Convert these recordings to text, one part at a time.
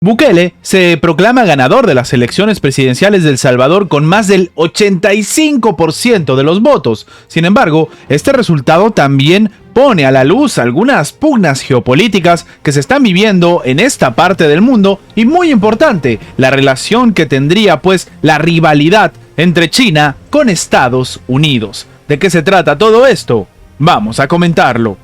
Bukele se proclama ganador de las elecciones presidenciales de El Salvador con más del 85% de los votos. Sin embargo, este resultado también pone a la luz algunas pugnas geopolíticas que se están viviendo en esta parte del mundo y, muy importante, la relación que tendría la rivalidad entre China con Estados Unidos. ¿De qué se trata todo esto? Vamos a comentarlo.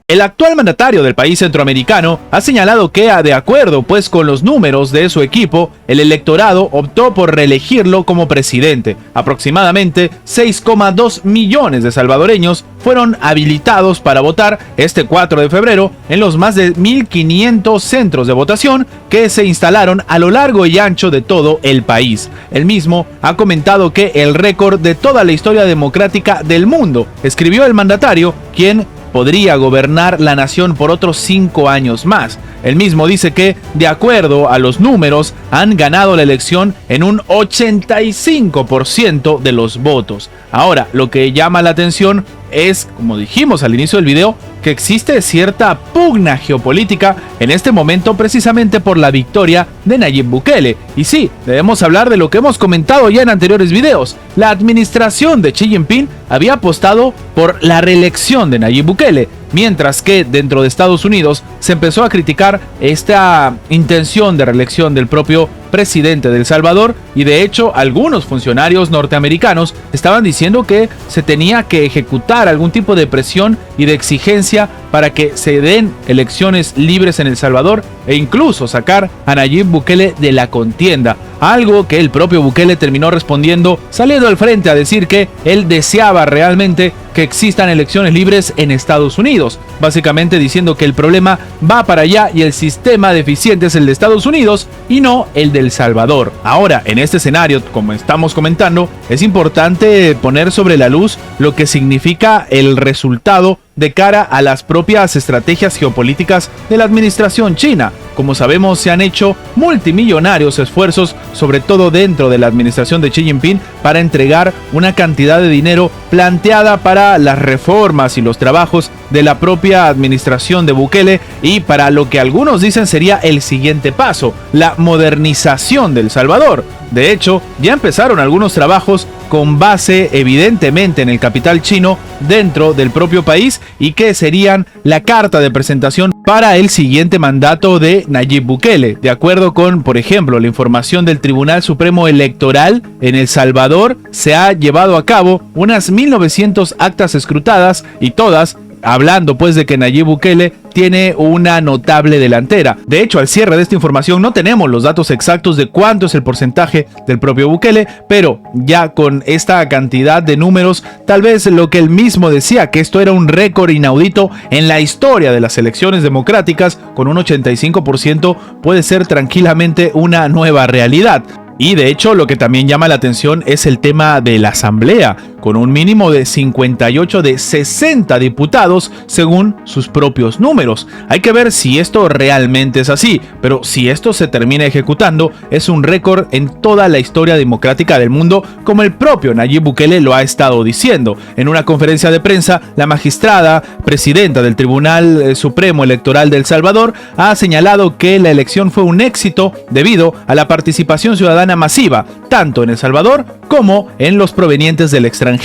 El actual mandatario del país centroamericano ha señalado que, de acuerdo con los números de su equipo, el electorado optó por reelegirlo como presidente. Aproximadamente 6,2 millones de salvadoreños fueron habilitados para votar este 4 de febrero en los más de 1.500 centros de votación que se instalaron a lo largo y ancho de todo el país. El mismo ha comentado que el récord de toda la historia democrática del mundo, escribió el mandatario, quien podría gobernar la nación por otros 5 años más. El mismo dice que, de acuerdo a los números, han ganado la elección en un 85% de los votos. Ahora, lo que llama la atención es, como dijimos al inicio del video, que existe cierta pugna geopolítica en este momento precisamente por la victoria de Nayib Bukele. Y sí, debemos hablar de lo que hemos comentado ya en anteriores videos. La administración de Xi Jinping había apostado por la reelección de Nayib Bukele, mientras que dentro de Estados Unidos se empezó a criticar esta intención de reelección del propio presidente de El Salvador, y de hecho algunos funcionarios norteamericanos estaban diciendo que se tenía que ejecutar algún tipo de presión y de exigencia para que se den elecciones libres en El Salvador e incluso sacar a Nayib Bukele de la contienda. Algo que el propio Bukele terminó respondiendo, saliendo al frente a decir que él deseaba realmente que existan elecciones libres en Estados Unidos, básicamente diciendo que el problema va para allá y el sistema deficiente es el de Estados Unidos y no el de El Salvador. Ahora, en este escenario, como estamos comentando, es importante poner sobre la luz lo que significa el resultado de cara a las propias estrategias geopolíticas de la administración china. Como sabemos, se han hecho multimillonarios esfuerzos, sobre todo dentro de la administración de Xi Jinping, para entregar una cantidad de dinero planteada para las reformas y los trabajos de la propia administración de Bukele y para lo que algunos dicen sería el siguiente paso, la modernización de El Salvador. De hecho, ya empezaron algunos trabajos con base evidentemente en el capital chino dentro del propio país y que serían la carta de presentación para el siguiente mandato de Nayib Bukele. De acuerdo con, por ejemplo, la información del Tribunal Supremo Electoral, en El Salvador se ha llevado a cabo unas 1.900 actas escrutadas y todas hablando de que Nayib Bukele tiene una notable delantera. De hecho, al cierre de esta información no tenemos los datos exactos de cuánto es el porcentaje del propio Bukele, pero ya con esta cantidad de números, tal vez lo que él mismo decía, que esto era un récord inaudito en la historia de las elecciones democráticas, con un 85%, puede ser tranquilamente una nueva realidad. Y de hecho, lo que también llama la atención es el tema de la asamblea, con un mínimo de 58 de 60 diputados según sus propios números. Hay que ver si esto realmente es así, pero si esto se termina ejecutando, es un récord en toda la historia democrática del mundo, como el propio Nayib Bukele lo ha estado diciendo. En una conferencia de prensa, la magistrada presidenta del Tribunal Supremo Electoral de El Salvador ha señalado que la elección fue un éxito debido a la participación ciudadana masiva, tanto en El Salvador como en los provenientes del extranjero.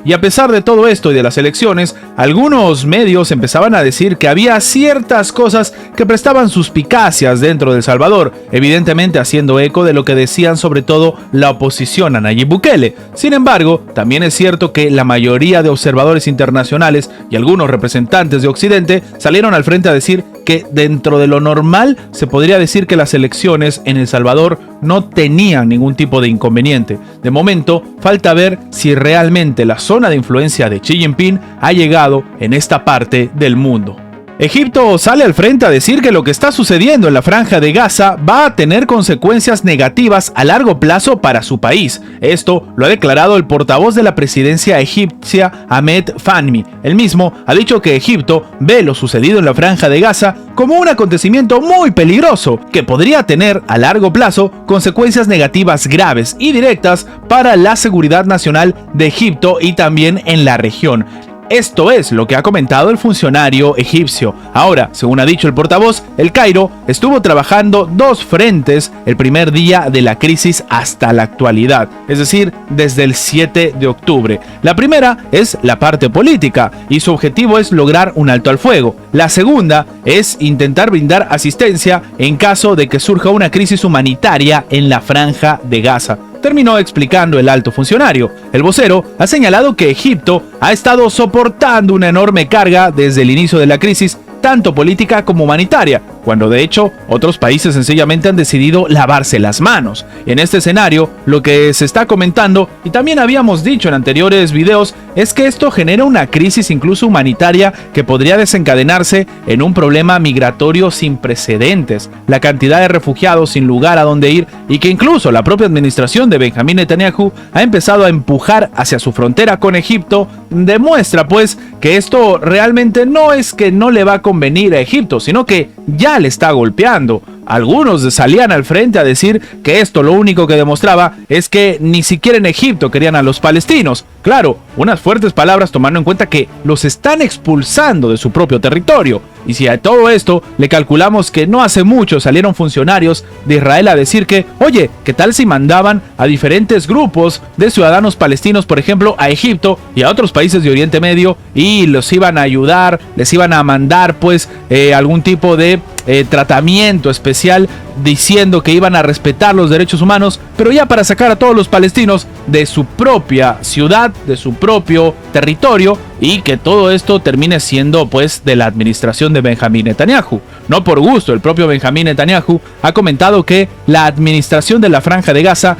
Y a pesar de todo esto y de las elecciones, algunos medios empezaban a decir que había ciertas cosas que prestaban suspicacias dentro de El Salvador, evidentemente haciendo eco de lo que decían sobre todo la oposición a Nayib Bukele. Sin embargo, también es cierto que la mayoría de observadores internacionales y algunos representantes de Occidente salieron al frente a decir que dentro de lo normal se podría decir que las elecciones en El Salvador no tenían ningún tipo de inconveniente. De momento, falta ver si realmente la zona de influencia de Xi Jinping ha llegado en esta parte del mundo. Egipto sale al frente a decir que lo que está sucediendo en la Franja de Gaza va a tener consecuencias negativas a largo plazo para su país. Esto lo ha declarado el portavoz de la presidencia egipcia, Ahmed Fahmy. El mismo ha dicho que Egipto ve lo sucedido en la Franja de Gaza como un acontecimiento muy peligroso que podría tener a largo plazo consecuencias negativas graves y directas para la seguridad nacional de Egipto y también en la región. Esto es lo que ha comentado el funcionario egipcio. Ahora, según ha dicho el portavoz, El Cairo estuvo trabajando dos frentes el primer día de la crisis hasta la actualidad, es decir, desde el 7 de octubre. La primera es la parte política y su objetivo es lograr un alto al fuego. La segunda es intentar brindar asistencia en caso de que surja una crisis humanitaria en la franja de Gaza. Terminó explicando el alto funcionario. El vocero ha señalado que Egipto ha estado soportando una enorme carga desde el inicio de la crisis, tanto política como humanitaria, cuando de hecho otros países sencillamente han decidido lavarse las manos. En este escenario, lo que se está comentando, y también habíamos dicho en anteriores videos, es que esto genera una crisis incluso humanitaria que podría desencadenarse en un problema migratorio sin precedentes. La cantidad de refugiados sin lugar a dónde ir y que incluso la propia administración de Benjamín Netanyahu ha empezado a empujar hacia su frontera con Egipto, demuestra pues que esto realmente no es que no le va a convenir a Egipto, sino que ya le está golpeando. Algunos salían al frente a decir que esto lo único que demostraba es que ni siquiera en Egipto querían a los palestinos. Claro, unas fuertes palabras tomando en cuenta que los están expulsando de su propio territorio. Y si a todo esto le calculamos que no hace mucho salieron funcionarios de Israel a decir que, oye, ¿qué tal si mandaban a diferentes grupos de ciudadanos palestinos, por ejemplo, a Egipto y a otros países de Oriente Medio y los iban a ayudar, les iban a mandar pues algún tipo de tratamiento especial diciendo que iban a respetar los derechos humanos, pero ya para sacar a todos los palestinos de su propia ciudad, de su propio territorio, y que todo esto termine siendo pues de la administración de Benjamín Netanyahu? No por gusto, el propio Benjamín Netanyahu ha comentado que la administración de la Franja de Gaza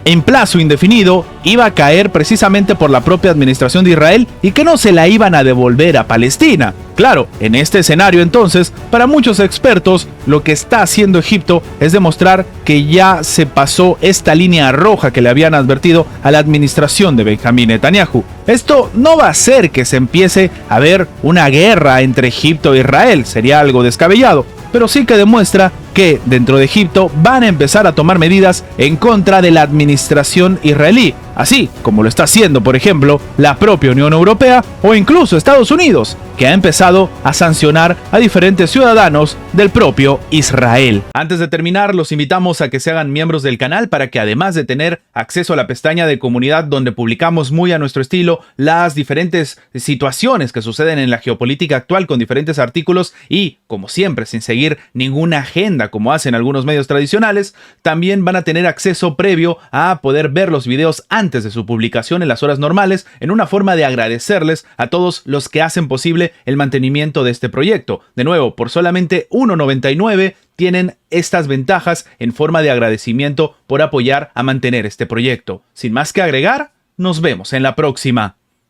en plazo indefinido iba a caer precisamente por la propia administración de Israel y que no se la iban a devolver a Palestina. Claro, en este escenario entonces, para muchos expertos, lo que está haciendo Egipto es demostrar que ya se pasó esta línea roja que le habían advertido a la administración de Benjamín Netanyahu. Esto no va a hacer que se empiece a ver una guerra entre Egipto e Israel, sería algo descabellado, pero sí que demuestra que dentro de Egipto van a empezar a tomar medidas en contra de la administración israelí, así como lo está haciendo, por ejemplo, la propia Unión Europea o incluso Estados Unidos, que ha empezado a sancionar a diferentes ciudadanos del propio Israel. Antes de terminar, los invitamos a que se hagan miembros del canal para que, además de tener acceso a la pestaña de comunidad donde publicamos muy a nuestro estilo las diferentes situaciones que suceden en la geopolítica actual con diferentes artículos y, como siempre, sin seguir ninguna agenda como hacen algunos medios tradicionales, también van a tener acceso previo a poder ver los videos antes de su publicación en las horas normales, en una forma de agradecerles a todos los que hacen posible el mantenimiento de este proyecto. De nuevo, por solamente $1.99 tienen estas ventajas en forma de agradecimiento por apoyar a mantener este proyecto. Sin más que agregar, nos vemos en la próxima.